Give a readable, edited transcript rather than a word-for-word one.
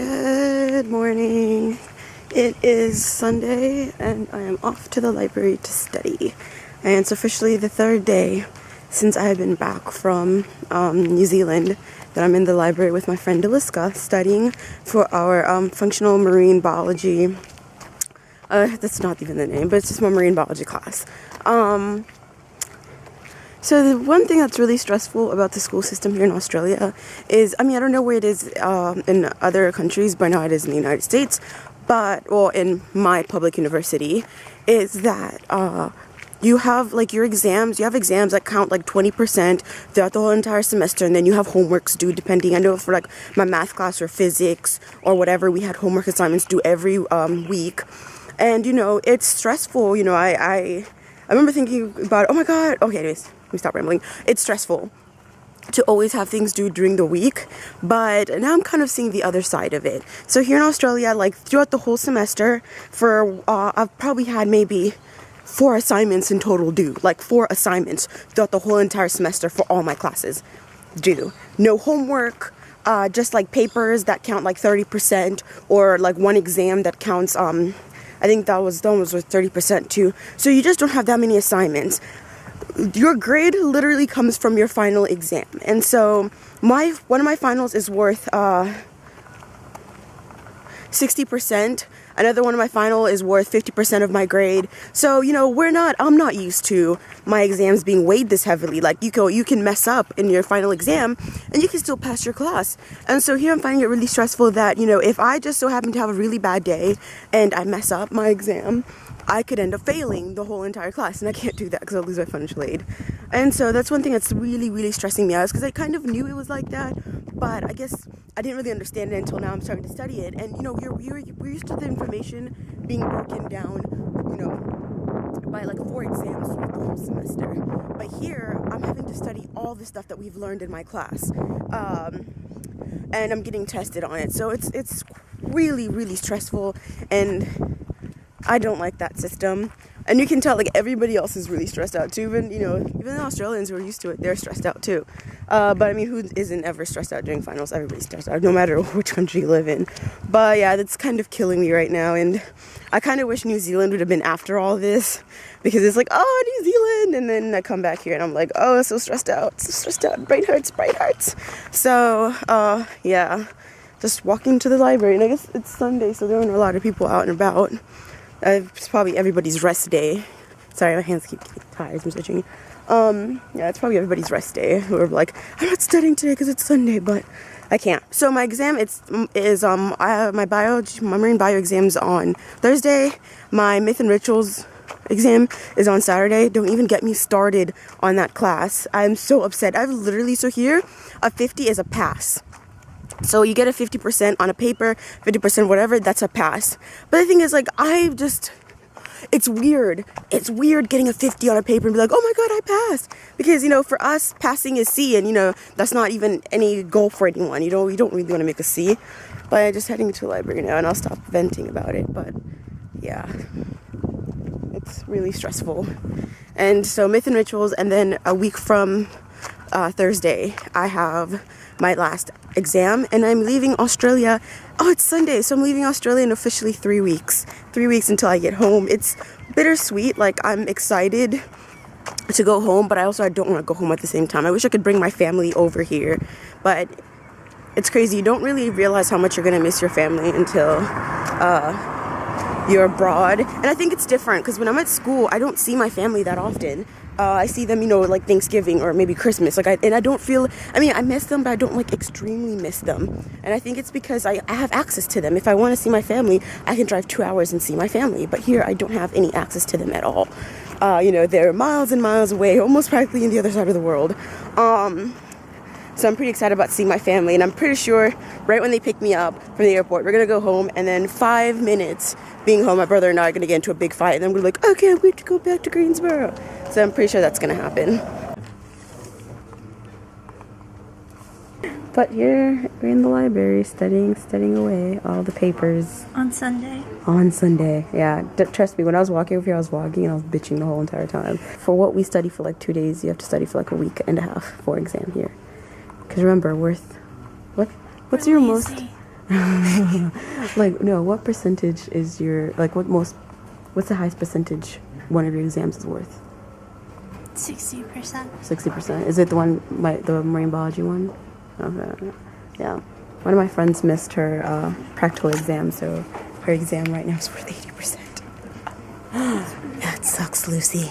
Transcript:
Good morning. It is Sunday and I am off to the library to study. And it's officially the third day since I have been back from New Zealand that I'm in the library with my friend Deliska studying for our functional marine biology. That's not even the name, but it's just my marine biology class. So the one thing that's really stressful about the school system here in Australia is, I don't know where it is in other countries, but I know it is in the United States, well, in my public university, is that you have your exams, you have exams that count 20% throughout the whole entire semester, and then you have homeworks due depending. I know for my math class or physics or whatever, we had homework assignments due every week, and it's stressful. I remember thinking about, oh my god, okay, anyways, let me stop rambling. It's stressful to always have things due during the week, but now I'm kind of seeing the other side of it. So here in Australia, throughout the whole semester, I've probably had maybe 4 assignments in total due, 4 assignments throughout the whole entire semester for all my classes due. No homework, just papers that count 30%, or one exam that counts, I think that was with 30% too. So you just don't have that many assignments. Your grade literally comes from your final exam. And so one of my finals is worth 60%. Another one of my final is worth 50% of my grade. So, I'm not used to my exams being weighed this heavily. You can mess up in your final exam and you can still pass your class. And so here I'm finding it really stressful that, if I just so happen to have a really bad day and I mess up my exam, I could end up failing the whole entire class, and I can't do that because I'll lose my financial aid. And so that's one thing that's really, really stressing me out, because I kind of knew it was like that, but I guess I didn't really understand it until now I'm starting to study it. And we're used to the information being broken down, by 4 exams throughout the whole semester. But here I'm having to study all the stuff that we've learned in my class, and I'm getting tested on it. So it's really, really stressful, and I don't like that system. And you can tell everybody else is really stressed out too. Even the Australians who are used to it, they're stressed out too. But who isn't ever stressed out during finals? Everybody's stressed out, no matter which country you live in. But yeah, that's kind of killing me right now, and I kind of wish New Zealand would have been after all this, because it's oh, New Zealand, and then I come back here and I'm oh, so stressed out, bright hearts. So yeah, just walking to the library, and I guess it's Sunday, so there aren't a lot of people out and about. It's probably everybody's rest day. Sorry, my hands keep getting tired. I'm switching. Yeah, it's probably everybody's rest day. Who are I'm not studying today because it's Sunday, but I can't. So my exam my marine bio exam's on Thursday. My myth and rituals exam is on Saturday. Don't even get me started on that class. I'm so upset. So here, a 50 is a pass. So you get a 50% on a paper, 50% whatever, that's a pass. But the thing is, it's weird. It's weird getting a 50 on a paper and be oh my god, I passed. Because, for us, passing is C, and, that's not even any goal for anyone. You don't really want to make a C. But I'm just heading to the library now, and I'll stop venting about it. But, yeah, it's really stressful. And so myth and rituals, and then a week from Thursday, I have my last exam, and I'm leaving Australia. Oh, it's Sunday, so I'm leaving Australia in officially 3 weeks. 3 weeks until I get home. It's bittersweet. I'm excited to go home, but I don't want to go home at the same time. I wish I could bring my family over here, but it's crazy. You don't really realize how much you're going to miss your family until you're abroad. And I think it's different, because when I'm at school, I don't see my family that often. I see them, Thanksgiving or maybe Christmas. And I don't feel, I miss them, but I don't extremely miss them. And I think it's because I have access to them. If I want to see my family, I can drive 2 hours and see my family. But here, I don't have any access to them at all. They're miles and miles away, almost practically in the other side of the world. So I'm pretty excited about seeing my family, and I'm pretty sure right when they pick me up from the airport, we're going to go home, and then 5 minutes being home, my brother and I are going to get into a big fight, and then we're okay, I'm going to go back to Greensboro. So I'm pretty sure that's going to happen. But here, we're in the library studying away all the papers. On Sunday? On Sunday, yeah. Trust me, when I was walking over here, I was walking and I was bitching the whole entire time. For what we study for 2 days, you have to study for a week and a half for exam here. Because remember, what's your most Like, no, what percentage is your, like, what's the highest percentage one of your exams is worth? 60%. 60%. Is it the one, the marine biology one? Okay. Yeah. One of my friends missed her practical exam, so her exam right now is worth 80%. That sucks, Lucy.